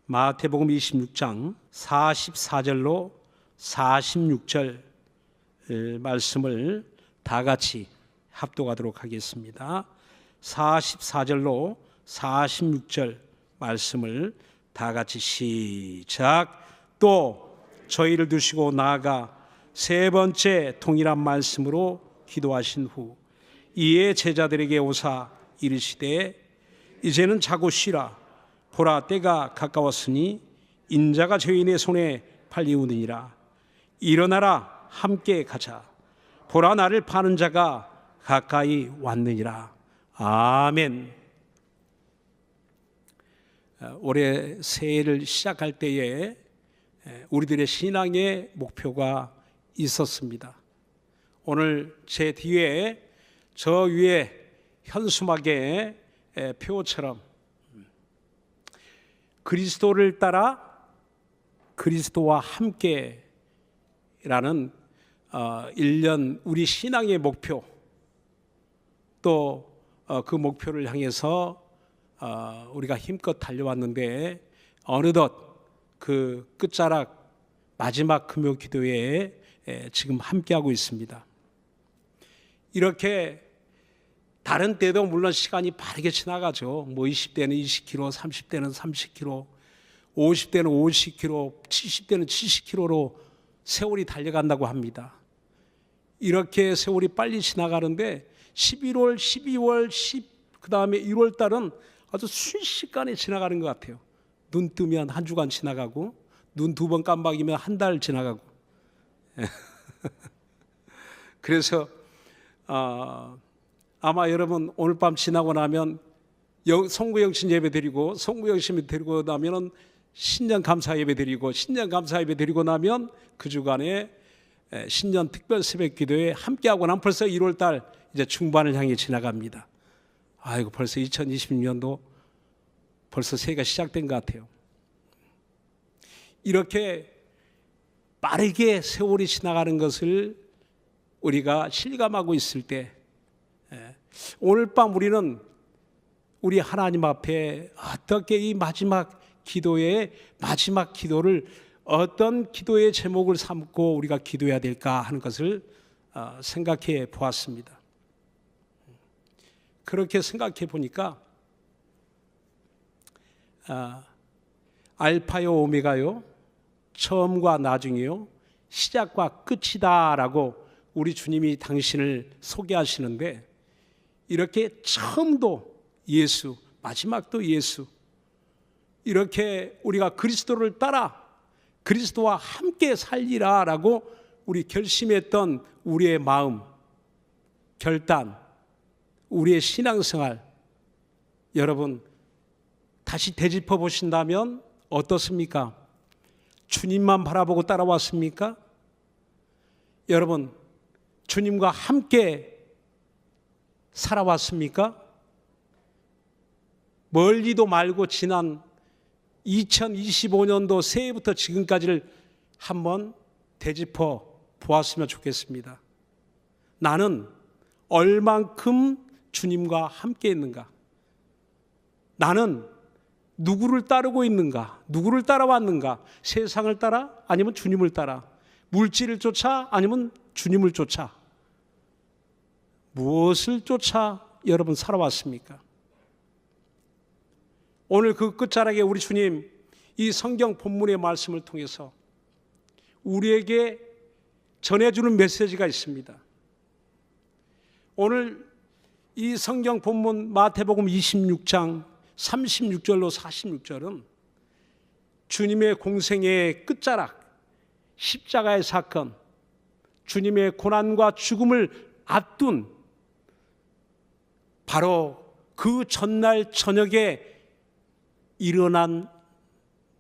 마태복음 26장 44절로 46절 말씀을 다 같이 합독하도록 하겠습니다. 44절로 46절 말씀을 다 같이 시작. 또 저희를 두시고 나아가 세 번째 동일한 말씀으로 기도하신 후 이에 제자들에게 오사 이르시되 이제는 자고 쉬라. 보라, 때가 가까웠으니 인자가 죄인의 손에 팔리우느니라. 일어나라, 함께 가자. 보라, 나를 파는 자가 가까이 왔느니라. 아멘. 올해 새해를 시작할 때에 우리들의 신앙의 목표가 있었습니다. 오늘 제 뒤에 저 위에 현수막의 표처럼 그리스도를 따라 그리스도와 함께라는 1년 우리 신앙의 목표, 또 그 목표를 향해서 우리가 힘껏 달려왔는데 어느덧 그 끝자락 마지막 금요 기도회에 지금 함께하고 있습니다. 이렇게 다른 때도 물론 시간이 빠르게 지나가죠. 20대는 20km, 30대는 30km, 50대는 50km, 70대는 70km로 세월이 달려간다고 합니다. 이렇게 세월이 빨리 지나가는데 11월, 12월, 그 다음에 1월 달은 아주 순식간에 지나가는 것 같아요. 눈 뜨면 한 주간 지나가고 눈 두 번 깜박이면 한 달 지나가고. 그래서 아마 여러분 오늘 밤 지나고 나면 송구영신 예배 드리고 송구영신 예배 드리고 나면 신년 감사 예배 드리고 신년 감사 예배 드리고 나면 그 주간에 신년 특별 새벽 기도에 함께하고 나면 벌써 1월 달 이제 중반을 향해 지나갑니다. 아이고, 벌써 2020년도 벌써 새해가 시작된 것 같아요. 이렇게 빠르게 세월이 지나가는 것을 우리가 실감하고 있을 때 오늘 밤 우리는 우리 하나님 앞에 어떻게 이 마지막 기도의 마지막 기도를 어떤 기도의 제목을 삼고 우리가 기도해야 될까 하는 것을 생각해 보았습니다. 그렇게 생각해 보니까 알파요 오메가요, 처음과 나중이요, 시작과 끝이다라고 우리 주님이 당신을 소개하시는데 이렇게 처음도 예수, 마지막도 예수, 이렇게 우리가 그리스도를 따라 그리스도와 함께 살리라라고 우리 결심했던 우리의 마음, 결단, 우리의 신앙생활, 여러분 다시 되짚어 보신다면 어떻습니까? 주님만 바라보고 따라왔습니까? 여러분 주님과 함께 살아왔습니까? 멀리도 말고 지난 2025년도 새해부터 지금까지를 한번 되짚어 보았으면 좋겠습니다. 나는 얼만큼 주님과 함께 있는가? 나는 누구를 따르고 있는가? 누구를 따라왔는가? 세상을 따라? 아니면 주님을 따라? 물질을 쫓아? 아니면 주님을 쫓아? 무엇을 쫓아 여러분 살아왔습니까? 오늘 그 끝자락에 우리 주님 이 성경 본문의 말씀을 통해서 우리에게 전해주는 메시지가 있습니다. 오늘 이 성경 본문 마태복음 26장 36절로 46절은 주님의 공생의 끝자락, 십자가의 사건, 주님의 고난과 죽음을 앞둔 바로 그 전날 저녁에 일어난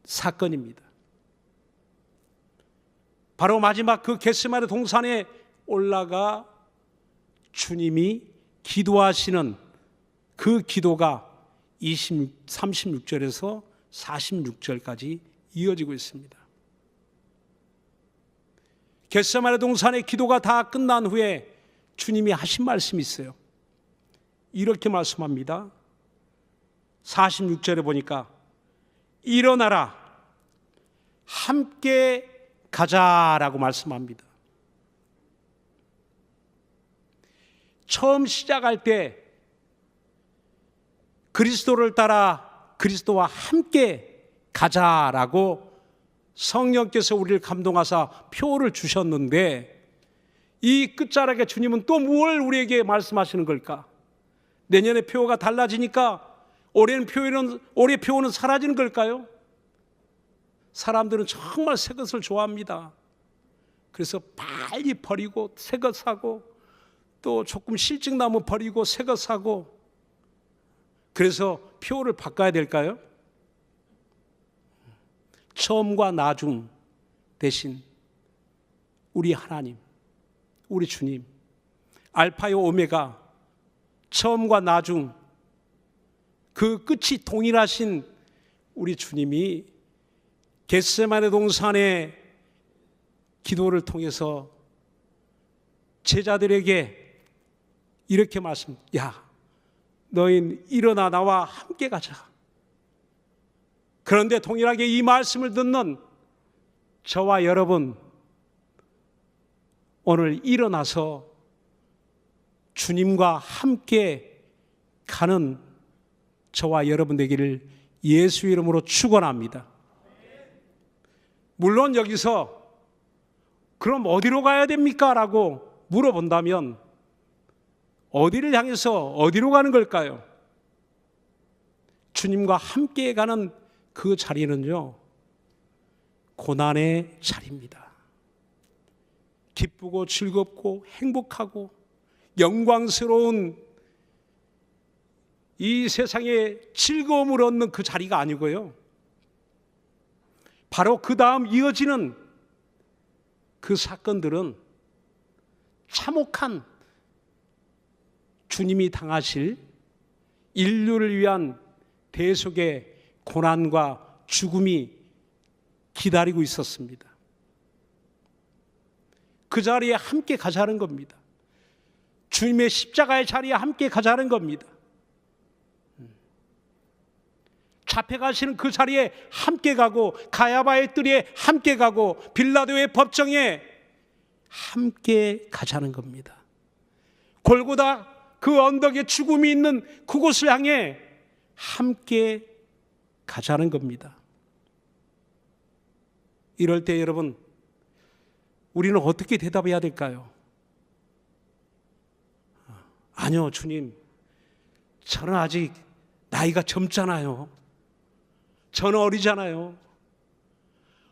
사건입니다. 바로 마지막 그 겟세마네 동산에 올라가 주님이 기도하시는 그 기도가 36절에서 46절까지 이어지고 있습니다. 겟세마네 동산의 기도가 다 끝난 후에 주님이 하신 말씀이 있어요. 이렇게 말씀합니다. 46절에 보니까 일어나라, 함께 가자라고 말씀합니다. 처음 시작할 때 그리스도를 따라 그리스도와 함께 가자라고 성령께서 우리를 감동하사 표를 주셨는데, 이 끝자락에 주님은 또 무엇을 우리에게 말씀하시는 걸까? 내년에 표가 달라지니까 올해 표는 사라지는 걸까요? 사람들은 정말 새 것을 좋아합니다. 그래서 빨리 버리고 새 것 사고, 또 조금 실증 나면 버리고 새 것 사고, 그래서 표를 바꿔야 될까요? 처음과 나중 대신 우리 하나님, 우리 주님, 알파요 오메가, 처음과 나중, 그 끝이 동일하신 우리 주님이 겟세마네 동산의 기도를 통해서 제자들에게 이렇게 야, 너희는 일어나 나와 함께 가자. 그런데 동일하게 이 말씀을 듣는 저와 여러분, 오늘 일어나서 주님과 함께 가는 저와 여러분 되기를 예수 이름으로 축원합니다. 물론 여기서 그럼 어디로 가야 됩니까? 라고 물어본다면 어디를 향해서 어디로 가는 걸까요? 주님과 함께 가는 그 자리는요, 고난의 자리입니다. 기쁘고 즐겁고 행복하고 영광스러운 이 세상에 즐거움을 얻는 그 자리가 아니고요, 바로 그 다음 이어지는 그 사건들은 참혹한 주님이 당하실 인류를 위한 대속의 고난과 죽음이 기다리고 있었습니다. 그 자리에 함께 가자는 겁니다. 주님의 십자가의 자리에 함께 가자는 겁니다. 잡혀가시는 그 자리에 함께 가고, 가야바의 뜰에 함께 가고, 빌라도의 법정에 함께 가자는 겁니다. 골고다 그 언덕에 죽음이 있는 그곳을 향해 함께 가자는 겁니다. 이럴 때 여러분, 우리는 어떻게 대답해야 될까요? 아니요, 주님, 저는 아직 나이가 젊잖아요. 저는 어리잖아요.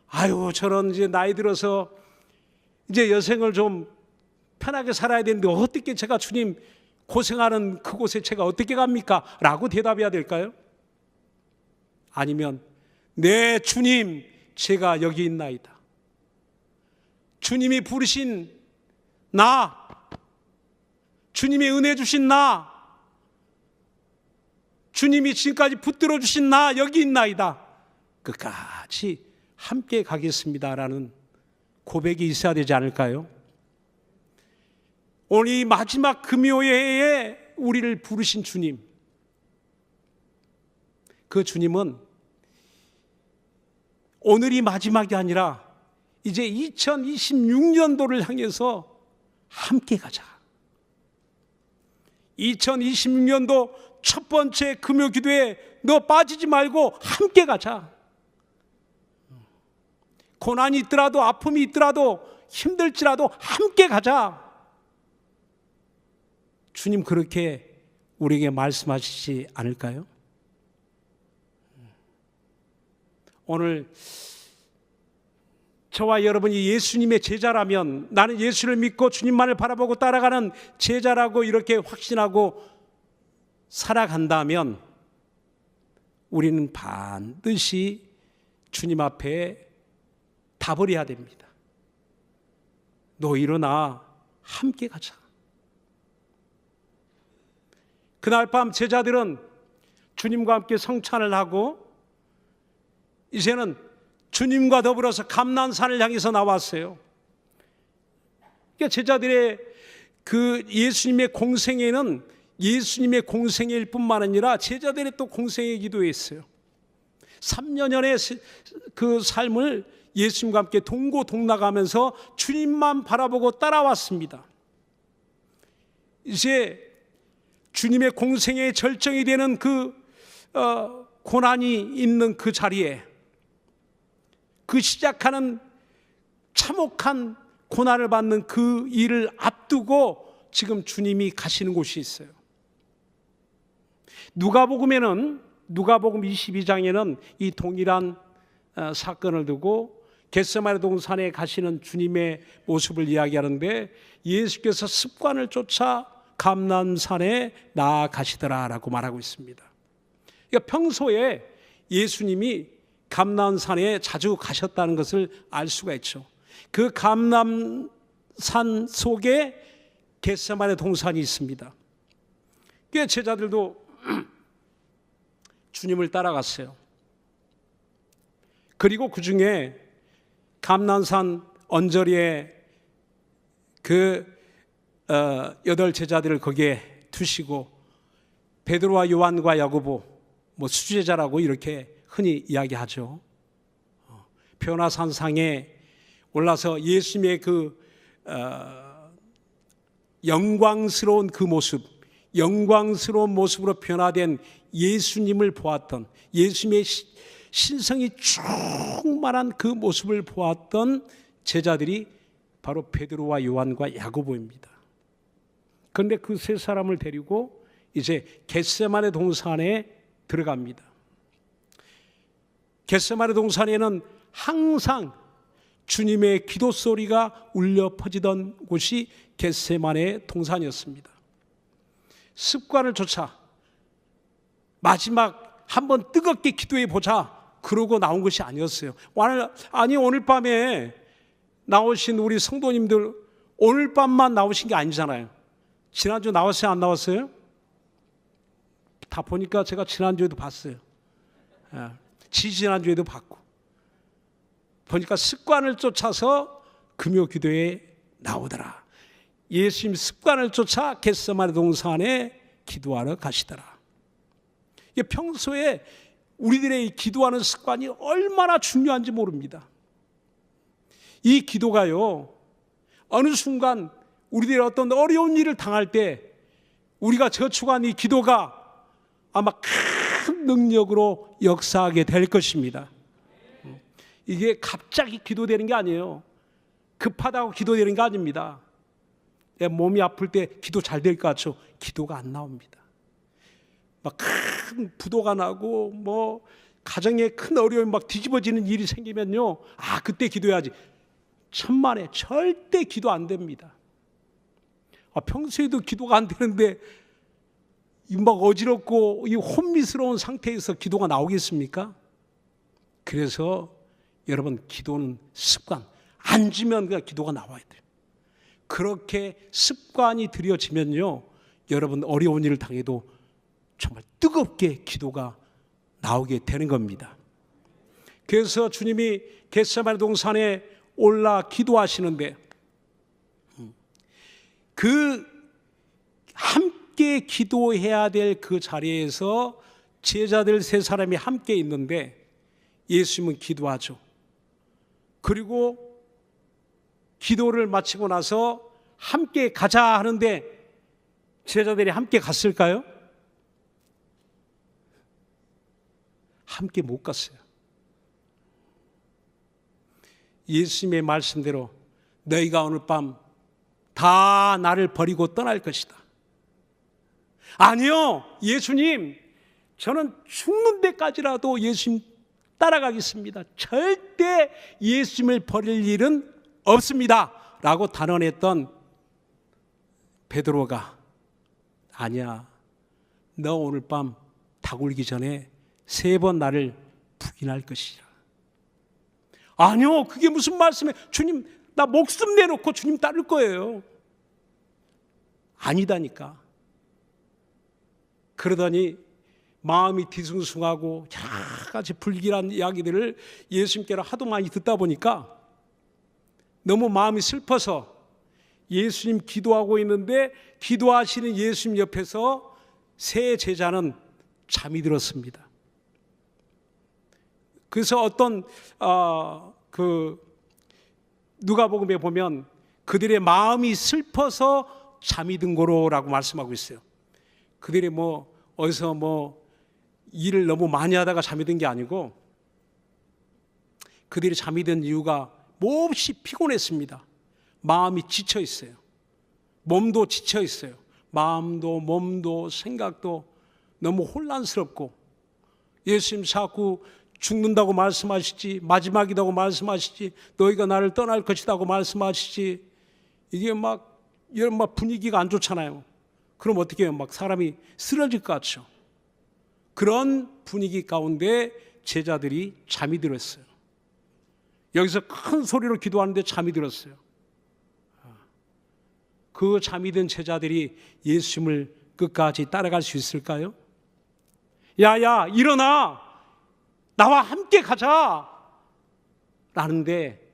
아유, 저는 이제 나이 들어서 이제 여생을 좀 편하게 살아야 되는데 어떻게 제가 주님 고생하는 그곳에 제가 어떻게 갑니까? 라고 대답해야 될까요? 아니면 네 주님, 제가 여기 있나이다. 주님이 부르신 나, 주님이 은혜 주신 나, 주님이 지금까지 붙들어 주신 나 여기 있나이다. 끝까지 함께 가겠습니다라는 고백이 있어야 되지 않을까요? 오늘 이 마지막 금요일에 우리를 부르신 주님, 그 주님은 오늘이 마지막이 아니라 이제 2026년도를 향해서 함께 가자. 2026년도 첫 번째 금요 기도에 너 빠지지 말고 함께 가자. 고난이 있더라도, 아픔이 있더라도, 힘들지라도 함께 가자. 주님 그렇게 우리에게 말씀하시지 않을까요? 오늘 저와 여러분이 예수님의 제자라면, 나는 예수를 믿고 주님만을 바라보고 따라가는 제자라고 이렇게 확신하고 살아간다면 우리는 반드시 주님 앞에 답을 해야 됩니다. 너 일어나 함께 가자. 그날 밤 제자들은 주님과 함께 성찬을 하고 이제는 주님과 더불어서 감난산을 향해서 나왔어요. 그러니까 제자들의 그 예수님의 공생애는 예수님의 공생애일 뿐만 아니라 제자들의 또 공생애이기도 했어요. 3년의 그 삶을 예수님과 함께 동고동락하면서 주님만 바라보고 따라왔습니다. 이제 주님의 공생의 절정이 되는 그 고난이 있는 그 자리에, 그 시작하는 참혹한 고난을 받는 그 일을 앞두고 지금 주님이 가시는 곳이 있어요. 누가복음에는, 누가복음 22장에는 이 동일한 사건을 두고 겟세마네 동산에 가시는 주님의 모습을 이야기하는데, 예수께서 습관을 쫓아 감람산에 나아가시더라라고 말하고 있습니다. 그러니까 평소에 예수님이 감람산에 자주 가셨다는 것을 알 수가 있죠. 그 감람산 속에 겟세마네 동산이 있습니다. 그 제자들도 주님을 따라갔어요. 그리고 그 중에 감람산 언저리에 그 8 제자들을 거기에 두시고 베드로와 요한과 야고보, 수제자라고 이렇게 흔히 이야기하죠. 변화산상에 올라서 예수님의 그 영광스러운 그 모습, 영광스러운 모습으로 변화된 예수님을 보았던, 예수님의 신성이 충만한 그 모습을 보았던 제자들이 바로 베드로와 요한과 야고보입니다. 그런데 그 세 사람을 데리고 이제 겟세마네 동산에 들어갑니다. 겟세마네 동산에는 항상 주님의 기도 소리가 울려 퍼지던 곳이 겟세마네 동산이었습니다. 습관을 쫓아 마지막 한번 뜨겁게 기도해 보자 그러고 나온 것이 아니었어요. 오늘 밤에 나오신 우리 성도님들 오늘 밤만 나오신 게 아니잖아요. 지난주 나왔어요, 안 나왔어요? 다 보니까 제가 지난주에도 봤어요. 지지난주에도 봤고, 보니까 습관을 쫓아서 금요 기도에 나오더라. 예수님 습관을 쫓아 겟세마네 동산에 기도하러 가시더라. 평소에 우리들의 기도하는 습관이 얼마나 중요한지 모릅니다. 이 기도가요, 어느 순간 우리들이 어떤 어려운 일을 당할 때 우리가 저축한 이 기도가 아마 큰 능력으로 역사하게 될 것입니다. 이게 갑자기 기도되는 게 아니에요. 급하다고 기도되는 게 아닙니다. 몸이 아플 때 기도 잘 될 것 같죠? 기도가 안 나옵니다. 막 큰 부도가 나고 가정에 큰 어려움이 막 뒤집어지는 일이 생기면요, 그때 기도해야지. 천만에 절대 기도 안 됩니다. 평소에도 기도가 안 되는데 막 어지럽고 이 혼미스러운 상태에서 기도가 나오겠습니까? 그래서 여러분, 기도는 습관, 앉으면 그냥 기도가 나와야 돼요. 그렇게 습관이 들여지면요, 여러분 어려운 일을 당해도 정말 뜨겁게 기도가 나오게 되는 겁니다. 그래서 주님이 겟세마네 동산에 올라 기도하시는데, 그 함께 기도해야 될 그 자리에서 제자들 3사람이 함께 있는데 예수님은 기도하죠. 그리고 기도를 마치고 나서 함께 가자 하는데 제자들이 함께 갔을까요? 함께 못 갔어요. 예수님의 말씀대로 너희가 오늘 밤 다 나를 버리고 떠날 것이다. 아니요, 예수님, 저는 죽는 데까지라도 예수님 따라가겠습니다. 절대 예수님을 버릴 일은 없습니다 라고 단언했던 베드로가, 아니야, 너 오늘 밤 닭 울기 전에 3번 나를 부인할 것이라. 아니요, 그게 무슨 말씀이에요? 주님, 나 목숨 내놓고 주님 따를 거예요. 아니다니까. 그러더니 마음이 뒤숭숭하고 여러 가지 불길한 이야기들을 예수님께로 하도 많이 듣다 보니까 너무 마음이 슬퍼서 예수님 기도하고 있는데 기도하시는 예수님 옆에서 3 제자는 잠이 들었습니다. 그래서 어떤 누가복음에 보면 그들의 마음이 슬퍼서 잠이 든 고로라고 말씀하고 있어요. 그들이 어디서 일을 너무 많이 하다가 잠이 든 게 아니고, 그들이 잠이 든 이유가 몹시 피곤했습니다. 마음이 지쳐 있어요. 몸도 지쳐 있어요. 마음도 몸도 생각도 너무 혼란스럽고, 예수님 자꾸 죽는다고 말씀하시지, 마지막이라고 말씀하시지, 너희가 나를 떠날 것이라고 말씀하시지, 이게 이런 분위기가 안 좋잖아요. 그럼 어떻게 해요? 사람이 쓰러질 것 같죠. 그런 분위기 가운데 제자들이 잠이 들었어요. 여기서 큰 소리로 기도하는데 잠이 들었어요. 그 잠이 든 제자들이 예수님을 끝까지 따라갈 수 있을까요? 야야, 일어나, 나와 함께 가자 라는데,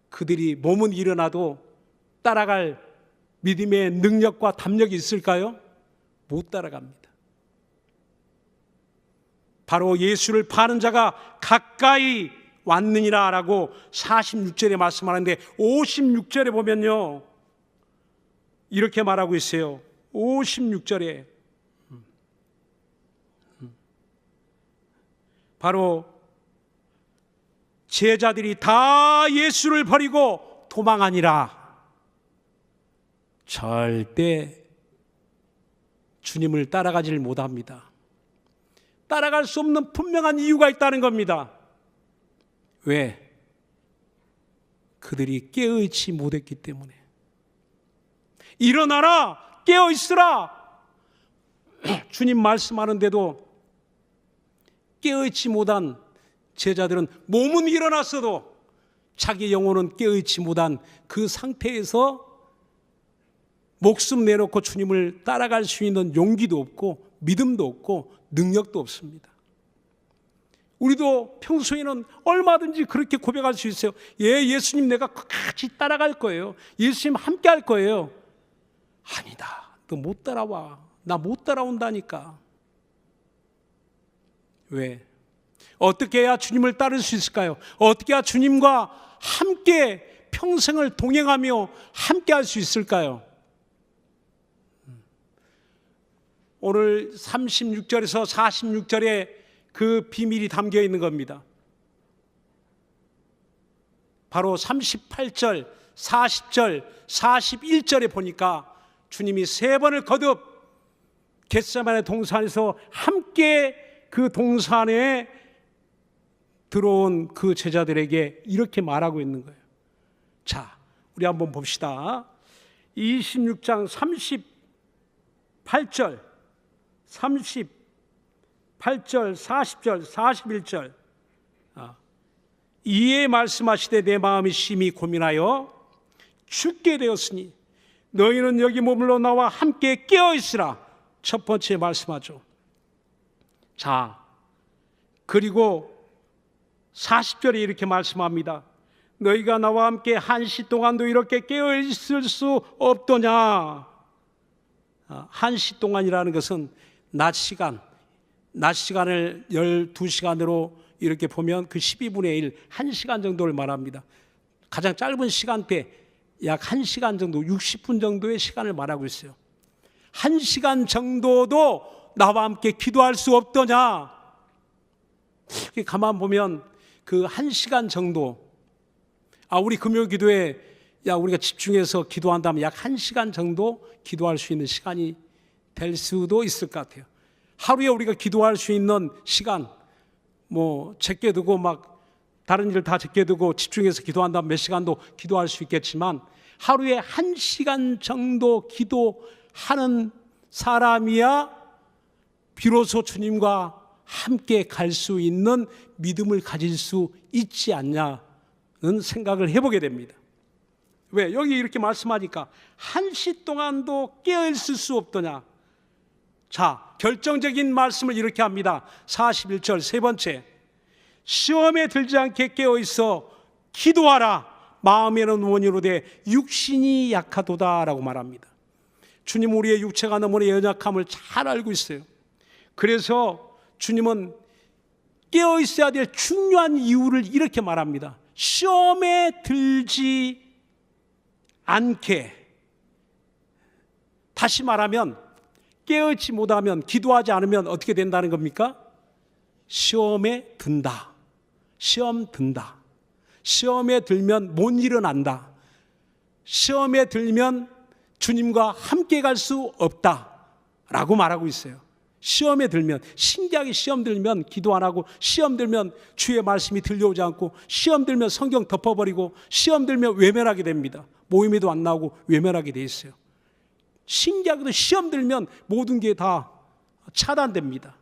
그들이 몸은 일어나도 따라갈 믿음의 능력과 담력이 있을까요? 못 따라갑니다. 바로 예수를 파는 자가 가까이 왔느니라 라고 46절에 말씀하는데, 56절에 보면요, 이렇게 말하고 있어요. 56절에 바로 제자들이 다 예수를 버리고 도망하니라. 절대 주님을 따라가지를 못합니다. 따라갈 수 없는 분명한 이유가 있다는 겁니다. 왜? 그들이 깨어있지 못했기 때문에. 일어나라, 깨어있으라. 주님 말씀하는데도 깨어있지 못한 제자들은 몸은 일어났어도 자기 영혼은 깨어있지 못한 그 상태에서 목숨 내놓고 주님을 따라갈 수 있는 용기도 없고 믿음도 없고 능력도 없습니다. 우리도 평소에는 얼마든지 그렇게 고백할 수 있어요. 예수님 내가 같이 따라갈 거예요. 예수님 함께 할 거예요. 아니다, 너 못 따라와. 나 못 따라온다니까. 왜? 어떻게 해야 주님을 따를 수 있을까요? 어떻게 해야 주님과 함께 평생을 동행하며 함께 할 수 있을까요? 오늘 36절에서 46절에 그 비밀이 담겨 있는 겁니다. 바로 38절, 40절, 41절에 보니까 주님이 3번을 거듭 겟세마네 동산에서 함께 그 동산에 들어온 그 제자들에게 이렇게 말하고 있는 거예요. 자, 우리 한번 봅시다. 26장 38절, 38절, 40절, 41절. 이에 말씀하시되 내 마음이 심히 고민하여 죽게 되었으니 너희는 여기 머물러 나와 함께 깨어있으라. 첫 번째 말씀하죠. 자, 그리고 40절에 이렇게 말씀합니다. 너희가 나와 함께 1시 동안도 이렇게 깨어있을 수 없더냐. 1시 동안이라는 것은 낮 시간을 12시간으로 이렇게 보면 그 12분의 1, 1시간 정도를 말합니다. 가장 짧은 시간대 약 1시간 정도, 60분 정도의 시간을 말하고 있어요. 1시간 정도도 나와 함께 기도할 수 없더냐. 가만 보면 그 1시간 정도, 우리 금요 기도에 우리가 집중해서 기도한다면 약 1시간 정도 기도할 수 있는 시간이 될 수도 있을 것 같아요. 하루에 우리가 기도할 수 있는 시간, 제껴두고 다른 일 다 제껴두고 집중해서 기도한다면 몇 시간도 기도할 수 있겠지만, 하루에 1시간 정도 기도하는 사람이야 비로소 주님과 함께 갈 수 있는 믿음을 가질 수 있지 않냐는 생각을 해보게 됩니다. 왜? 여기 이렇게 말씀하니까 1시 동안도 깨어있을 수 없더냐. 자, 결정적인 말씀을 이렇게 합니다. 41절 세 번째, 시험에 들지 않게 깨어있어 기도하라. 마음에는 원이로되 육신이 약하도다 라고 말합니다. 주님 우리의 육체가 너무나 연약함을 잘 알고 있어요. 그래서 주님은 깨어 있어야 될 중요한 이유를 이렇게 말합니다. 시험에 들지 않게. 다시 말하면 깨어있지 못하면, 기도하지 않으면 어떻게 된다는 겁니까? 시험에 든다. 시험 든다. 시험에 들면 못 일어난다. 시험에 들면 주님과 함께 갈 수 없다 라고 말하고 있어요. 시험에 들면, 신기하게 시험 들면 기도 안 하고, 시험 들면 주의 말씀이 들려오지 않고, 시험 들면 성경 덮어버리고, 시험 들면 외면하게 됩니다. 모임에도 안 나오고 외면하게 돼 있어요. 신기하게도 시험 들면 모든 게 다 차단됩니다.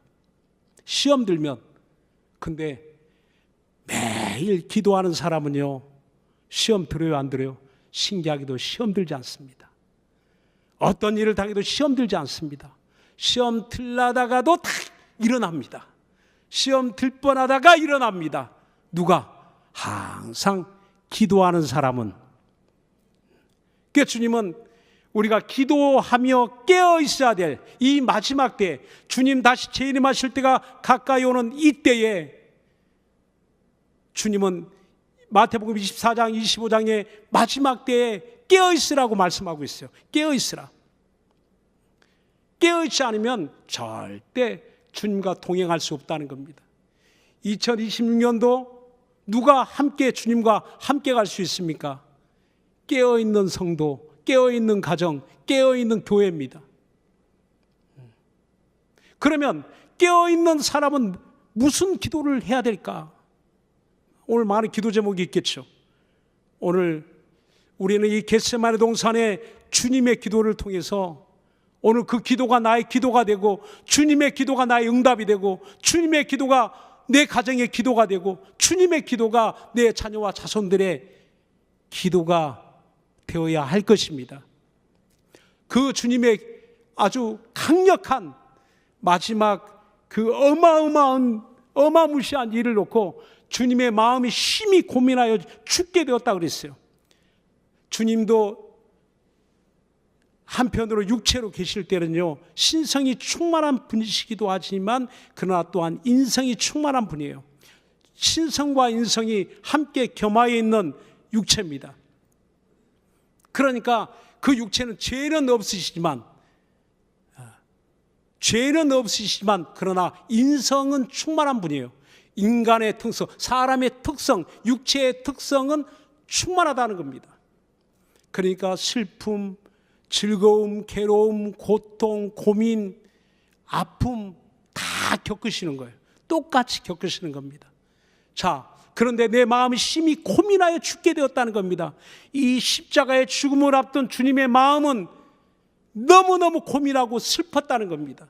시험 들면. 근데 매일 기도하는 사람은요, 시험 들어요, 안 들어요? 신기하게도 시험 들지 않습니다. 어떤 일을 당해도 시험 들지 않습니다. 시험 들라다가도 탁 일어납니다. 시험 들 뻔하다가 일어납니다. 누가? 항상 기도하는 사람은. 그러니까 주님은 우리가 기도하며 깨어 있어야 될 이 마지막 때, 주님 다시 재림하실 때가 가까이 오는 이때에 주님은 마태복음 24장 25장의 마지막 때에 깨어 있으라고 말씀하고 있어요. 깨어 있으라. 깨어 있지 않으면 절대 주님과 동행할 수 없다는 겁니다. 2026년도 누가 함께 주님과 함께 갈 수 있습니까? 깨어 있는 성도, 깨어 있는 가정, 깨어 있는 교회입니다. 그러면 깨어 있는 사람은 무슨 기도를 해야 될까? 오늘 많은 기도 제목이 있겠죠. 오늘 우리는 이 겟세마네 동산에 주님의 기도를 통해서 오늘 그 기도가 나의 기도가 되고, 주님의 기도가 나의 응답이 되고, 주님의 기도가 내 가정의 기도가 되고, 주님의 기도가 내 자녀와 자손들의 기도가 되어야 할 것입니다. 그 주님의 아주 강력한 마지막 그 어마무시한 일을 놓고 주님의 마음이 심히 고민하여 죽게 되었다 그랬어요. 주님도 한편으로 육체로 계실 때는요, 신성이 충만한 분이시기도 하지만 그러나 또한 인성이 충만한 분이에요. 신성과 인성이 함께 겸하여 있는 육체입니다. 그러니까 그 육체는 죄는 없으시지만 그러나 인성은 충만한 분이에요. 인간의 특성, 사람의 특성, 육체의 특성은 충만하다는 겁니다. 그러니까 슬픔, 즐거움, 괴로움, 고통, 고민, 아픔 다 겪으시는 거예요. 똑같이 겪으시는 겁니다. 자, 그런데 내 마음이 심히 고민하여 죽게 되었다는 겁니다. 이 십자가의 죽음을 앞둔 주님의 마음은 너무너무 고민하고 슬펐다는 겁니다.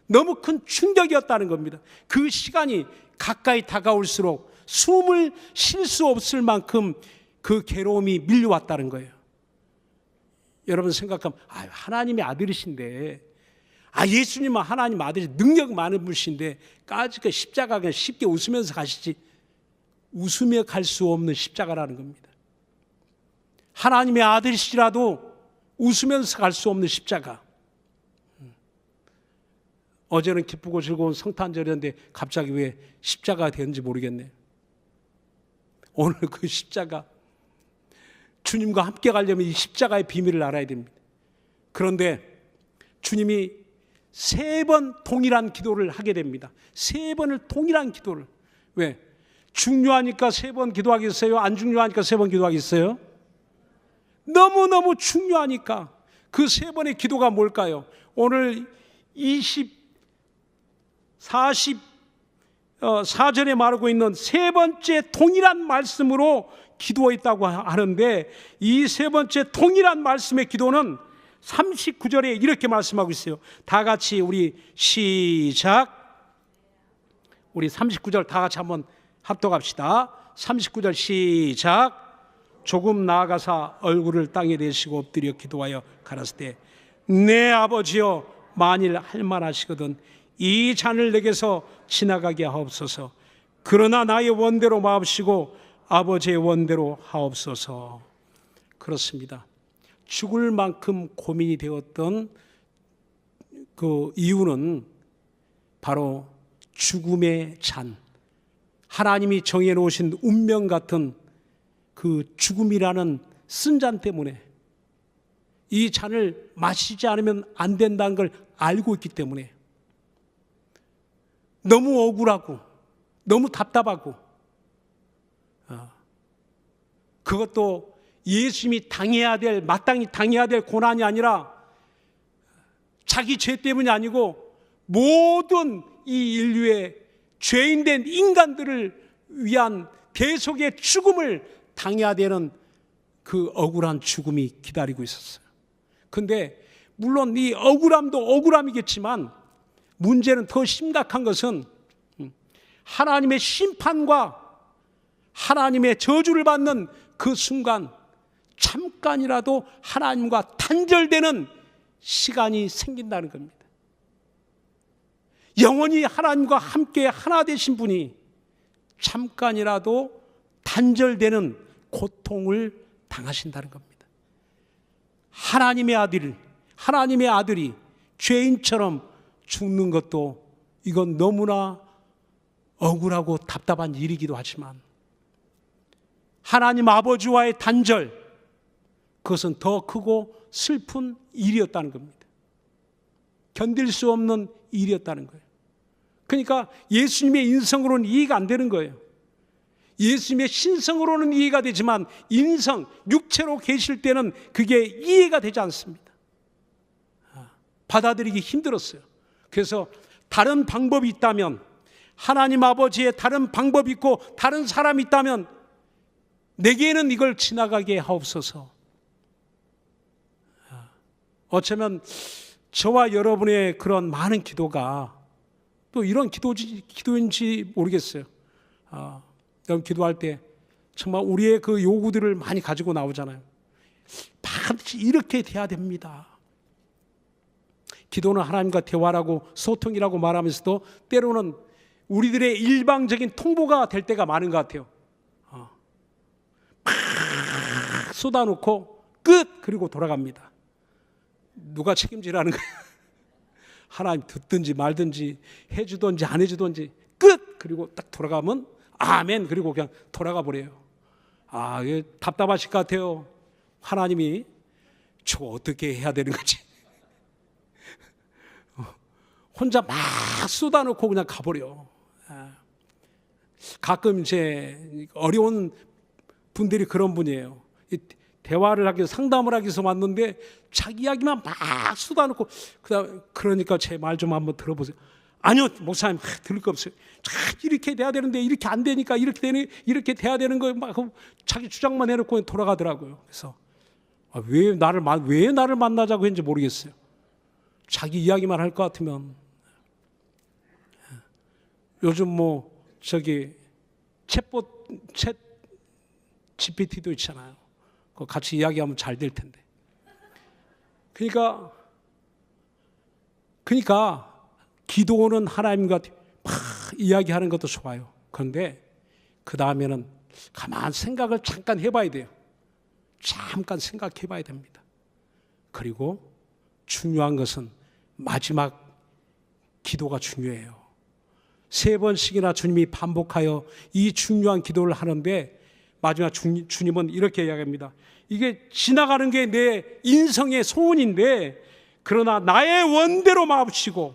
너무 큰 충격이었다는 겁니다. 그 시간이 가까이 다가올수록 숨을 쉴 수 없을 만큼 그 괴로움이 밀려왔다는 거예요. 여러분 생각하면 하나님의 아들이신데, 예수님은 하나님 아들이 능력 많은 분이신데 까짓 그 십자가 그냥 쉽게 웃으면서 가시지. 웃으며 갈 수 없는 십자가라는 겁니다. 하나님의 아들이시라도 웃으면서 갈 수 없는 십자가. 어제는 기쁘고 즐거운 성탄절이었는데 갑자기 왜 십자가가 되는지 모르겠네요. 오늘 그 십자가, 주님과 함께 가려면 이 십자가의 비밀을 알아야 됩니다. 그런데 주님이 3번 동일한 기도를 하게 됩니다. 3번을 동일한 기도를. 왜? 중요하니까 3번 기도하겠어요? 안 중요하니까 3번 기도하겠어요? 너무너무 중요하니까. 그 3번의 기도가 뭘까요? 오늘 44절에 말하고 있는 3번째 동일한 말씀으로 기도했다고 하는데, 이 3번째 동일한 말씀의 기도는 39절에 이렇게 말씀하고 있어요. 다 같이 우리 시작. 우리 39절 다 같이 한번 합독합시다. 39절 시작. 조금 나아가사 얼굴을 땅에 대시고 엎드려 기도하여 가라사대, 내 아버지여, 만일 할만하시거든 이 잔을 내게서 지나가게 하옵소서. 그러나 나의 원대로 마옵시고 아버지의 원대로 하옵소서. 그렇습니다. 죽을 만큼 고민이 되었던 그 이유는 바로 죽음의 잔, 하나님이 정해놓으신 운명 같은 그 죽음이라는 쓴 잔 때문에 이 잔을 마시지 않으면 안 된다는 걸 알고 있기 때문에 너무 억울하고 너무 답답하고 그것도 예수님이 마땅히 당해야 될 고난이 아니라 자기 죄 때문이 아니고 모든 이 인류의 죄인된 인간들을 위한 대속의 죽음을 당해야 되는 그 억울한 죽음이 기다리고 있었어요. 근데 물론 이 억울함도 억울함이겠지만 문제는 더 심각한 것은 하나님의 심판과 하나님의 저주를 받는 그 순간 잠깐이라도 하나님과 단절되는 시간이 생긴다는 겁니다. 영원히 하나님과 함께 하나 되신 분이 잠깐이라도 단절되는 고통을 당하신다는 겁니다. 하나님의 아들이 죄인처럼 죽는 것도 이건 너무나 억울하고 답답한 일이기도 하지만 하나님 아버지와의 단절, 그것은 더 크고 슬픈 일이었다는 겁니다. 견딜 수 없는 일이었다는 거예요. 그러니까 예수님의 인성으로는 이해가 안 되는 거예요. 예수님의 신성으로는 이해가 되지만 인성, 육체로 계실 때는 그게 이해가 되지 않습니다. 받아들이기 힘들었어요. 그래서 다른 방법이 있다면, 하나님 아버지의 다른 방법이 있고 다른 사람이 있다면 내게는 이걸 지나가게 하옵소서. 어쩌면 저와 여러분의 그런 많은 기도가 또 이런 기도인지 모르겠어요. 여러분 기도할 때 정말 우리의 그 요구들을 많이 가지고 나오잖아요. 반드시 이렇게 돼야 됩니다. 기도는 하나님과 대화라고 소통이라고 말하면서도 때로는 우리들의 일방적인 통보가 될 때가 많은 것 같아요. 막 쏟아놓고 끝! 그리고 돌아갑니다. 누가 책임지라는 거예요? 하나님 듣든지 말든지 해주든지 안 해주든지 끝! 그리고 딱 돌아가면 아멘! 그리고 그냥 돌아가 버려요. 이게 답답하실 것 같아요. 하나님이 저거 어떻게 해야 되는 거지? 혼자 막 쏟아놓고 그냥 가버려. 가끔 이제 어려운 분들이 그런 분이에요. 대화를 하기 위해서, 상담을 하기 위해서 왔는데 자기 이야기만 막 쏟아놓고 그러니까 제 말 좀 한번 들어보세요. 아니요 목사님, 들을 거 없어요. 이렇게 돼야 되는데 이렇게 안 되니까 이렇게 돼야 되는 거예요. 막 자기 주장만 해놓고 돌아가더라고요. 그래서 왜 나를 만나자고 했는지 모르겠어요. 자기 이야기만 할 것 같으면. 요즘 챗 GPT도 있잖아요. 그거 같이 이야기하면 잘 될 텐데. 그러니까 기도는 하나님과 막 이야기하는 것도 좋아요. 그런데 그 다음에는 가만 생각을 잠깐 해봐야 돼요. 잠깐 생각해봐야 됩니다. 그리고 중요한 것은 마지막 기도가 중요해요. 3번씩이나 주님이 반복하여 이 중요한 기도를 하는데 마지막 주님은 이렇게 이야기합니다. 이게 지나가는 게 내 인성의 소원인데 그러나 나의 원대로 마옵시고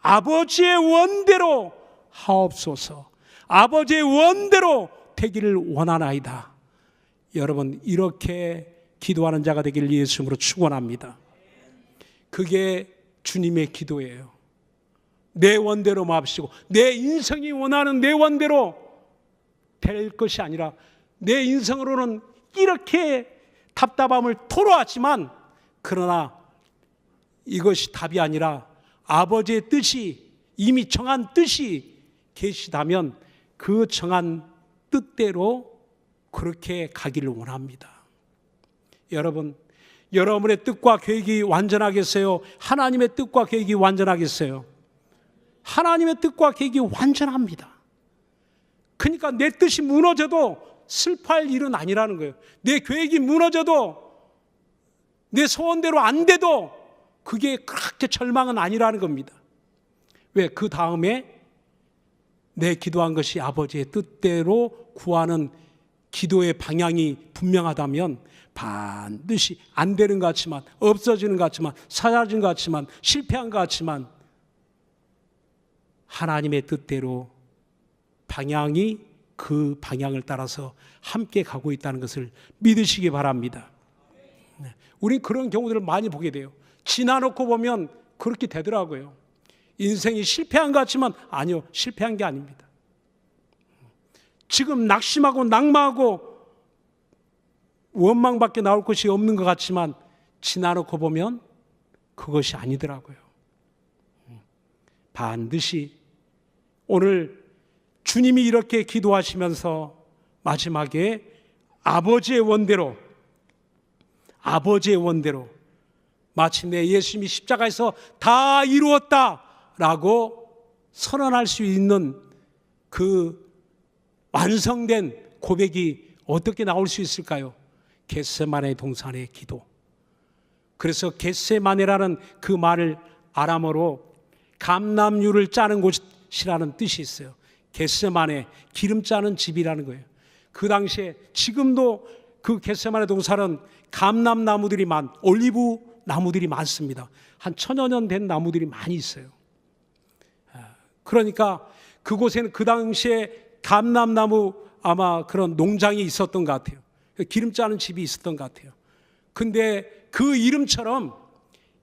아버지의 원대로 하옵소서. 아버지의 원대로 되기를 원하나이다. 여러분 이렇게 기도하는 자가 되기를 예수님으로 축원합니다. 그게 주님의 기도예요. 내 원대로 마옵시고 내 인성이 원하는 내 원대로 될 것이 아니라 내 인성으로는 이렇게 답답함을 토로하지만 그러나 이것이 답이 아니라 아버지의 뜻이 이미 정한 뜻이 계시다면 그 정한 뜻대로 그렇게 가기를 원합니다. 여러분의 뜻과 계획이 완전하겠어요? 하나님의 뜻과 계획이 완전하겠어요? 하나님의 뜻과 계획이 완전합니다. 그러니까 내 뜻이 무너져도 슬퍼할 일은 아니라는 거예요. 내 계획이 무너져도 내 소원대로 안 돼도 그게 그렇게 절망은 아니라는 겁니다. 왜? 그 다음에 내 기도한 것이 아버지의 뜻대로 구하는 기도의 방향이 분명하다면 반드시 안 되는 것 같지만, 없어지는 것 같지만, 사라진 것 같지만, 실패한 것 같지만 하나님의 뜻대로 방향이 그 방향을 따라서 함께 가고 있다는 것을 믿으시기 바랍니다. 우린 그런 경우들을 많이 보게 돼요. 지나놓고 보면 그렇게 되더라고요. 인생이 실패한 것 같지만 아니요, 실패한 게 아닙니다. 지금 낙심하고 낙마하고 원망밖에 나올 것이 없는 것 같지만 지나놓고 보면 그것이 아니더라고요. 반드시 오늘 주님이 이렇게 기도하시면서 마지막에 아버지의 원대로 마침내 예수님이 십자가에서 다 이루었다라고 선언할 수 있는 그 완성된 고백이 어떻게 나올 수 있을까요? 겟세마네 동산의 기도. 그래서 겟세마네라는 그 말을 아람어로 감람유를 짜는 곳이라는 뜻이 있어요. 겟세마네, 기름 짜는 집이라는 거예요. 그 당시에 지금도 그 겟세마네 동산은 감람나무들이 올리브 나무들이 많습니다. 한 1000여 년 된 나무들이 많이 있어요. 그러니까 그곳에는 그 당시에 감람나무 아마 그런 농장이 있었던 것 같아요. 기름 짜는 집이 있었던 것 같아요. 근데 그 이름처럼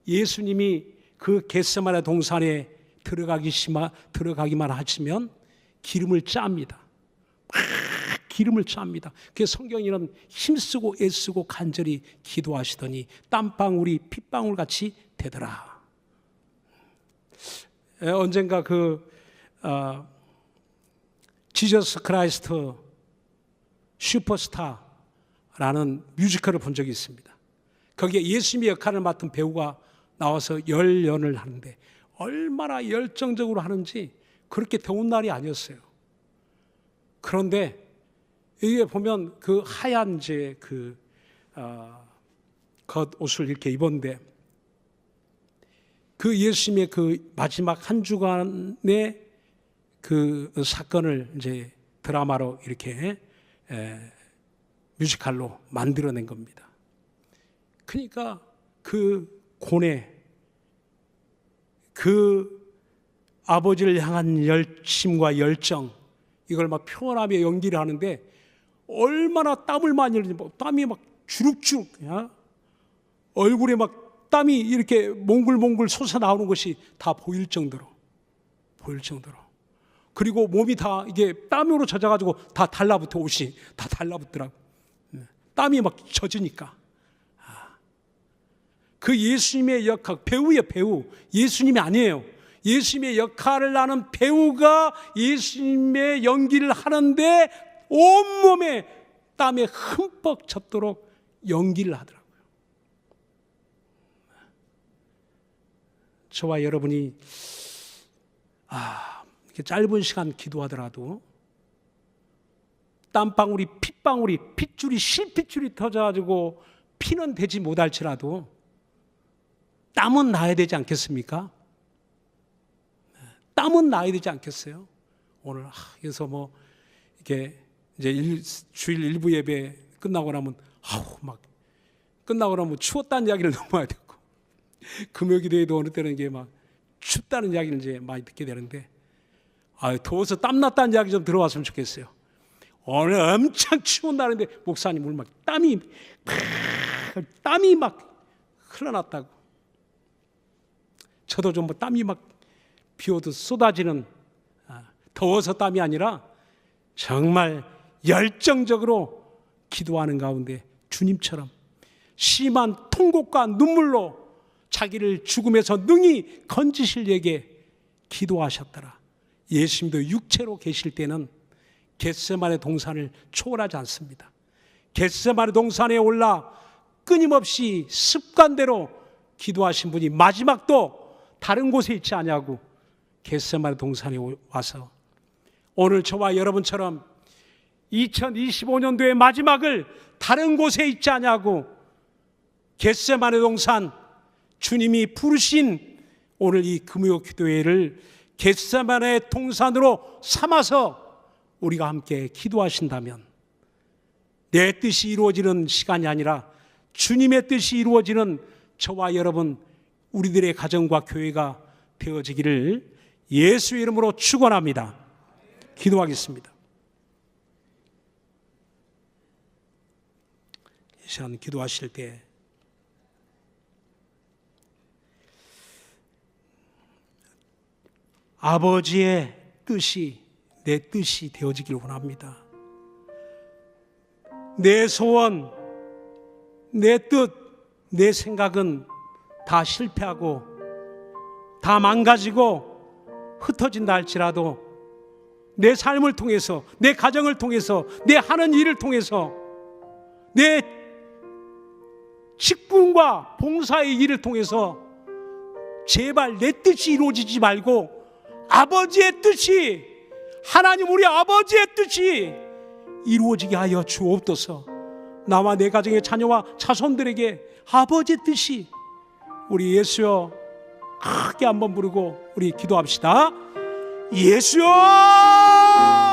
예수님이 그 겟세마네 동산에 들어가기만 하시면 기름을 짭니다. 기름을 짭니다. 그래서 성경에는 힘쓰고 애쓰고 간절히 기도하시더니 땀방울이 핏방울 같이 되더라. 언젠가 지저스 크라이스트 슈퍼스타라는 뮤지컬을 본 적이 있습니다. 거기에 예수님의 역할을 맡은 배우가 나와서 열연을 하는데 얼마나 열정적으로 하는지 그렇게 더운 날이 아니었어요. 그런데 이게 보면 그 하얀 겉옷을 이렇게 입었는데 그 예수님의 그 마지막 한 주간의 그 사건을 이제 드라마로 이렇게 뮤지컬로 만들어낸 겁니다. 그러니까 그 고뇌, 그 아버지를 향한 열심과 열정, 이걸 막 표현하며 연기를 하는데 얼마나 땀을 많이 흘리는지, 땀이 막 주룩주룩, 얼굴에 막 땀이 이렇게 몽글몽글 솟아 나오는 것이 다 보일 정도로. 그리고 몸이 다 이게 땀으로 젖어가지고 다 달라붙어, 옷이 다 달라붙더라고. 땀이 막 젖으니까. 그 예수님의 역할, 배우예요, 배우. 예수님이 아니에요. 예수님의 역할을 하는 배우가 예수님의 연기를 하는데 온몸에 땀에 흠뻑 젖도록 연기를 하더라고요. 저와 여러분이 이렇게 짧은 시간 기도하더라도 땀방울이 핏방울이 핏줄이 실핏줄이 터져가지고 피는 되지 못할지라도 땀은 나야 되지 않겠습니까? 땀은 나야 되지 않겠어요? 오늘 그래서 뭐 이렇게 이제 주일 일부 예배 끝나고 나면 막 끝나고 나면 추웠다는 이야기를 넘어야 되고 금요기도에도 어느 때는 이게 막 춥다는 이야기를 이제 많이 듣게 되는데 더워서 땀 났다는 이야기 좀 들어왔으면 좋겠어요. 오늘 엄청 추운 날인데 목사님 오늘 막 땀이 막 흘러났다고. 저도 좀 땀이 막 비오듯 쏟아지는, 더워서 땀이 아니라 정말 열정적으로 기도하는 가운데 주님처럼 심한 통곡과 눈물로 자기를 죽음에서 능히 건지실 에게 기도하셨더라. 예수님도 육체로 계실 때는 겟세마네 동산을 초월하지 않습니다. 겟세마네 동산에 올라 끊임없이 습관대로 기도하신 분이 마지막도 다른 곳에 있지 않냐고 겟세마네 동산에 와서 오늘 저와 여러분처럼 2025년도의 마지막을 다른 곳에 있지 않냐고 겟세마네 동산, 주님이 부르신 오늘 이 금요 기도회를 겟세마네 동산으로 삼아서 우리가 함께 기도하신다면 내 뜻이 이루어지는 시간이 아니라 주님의 뜻이 이루어지는 저와 여러분 우리들의 가정과 교회가 되어지기를 예수의 이름으로 축원합니다. 기도하겠습니다. 이 시간 기도하실 때 아버지의 뜻이 내 뜻이 되어지길 원합니다. 내 소원, 내 뜻, 내 생각은 다 실패하고 다 망가지고 흩어진다 할지라도 내 삶을 통해서, 내 가정을 통해서, 내 하는 일을 통해서, 내 직분과 봉사의 일을 통해서 제발 내 뜻이 이루어지지 말고 아버지의 뜻이, 하나님 우리 아버지의 뜻이 이루어지게 하여 주옵소서. 나와 내 가정의 자녀와 자손들에게 아버지의 뜻이, 우리 예수여 크게 한번 부르고 우리 기도합시다. 예수여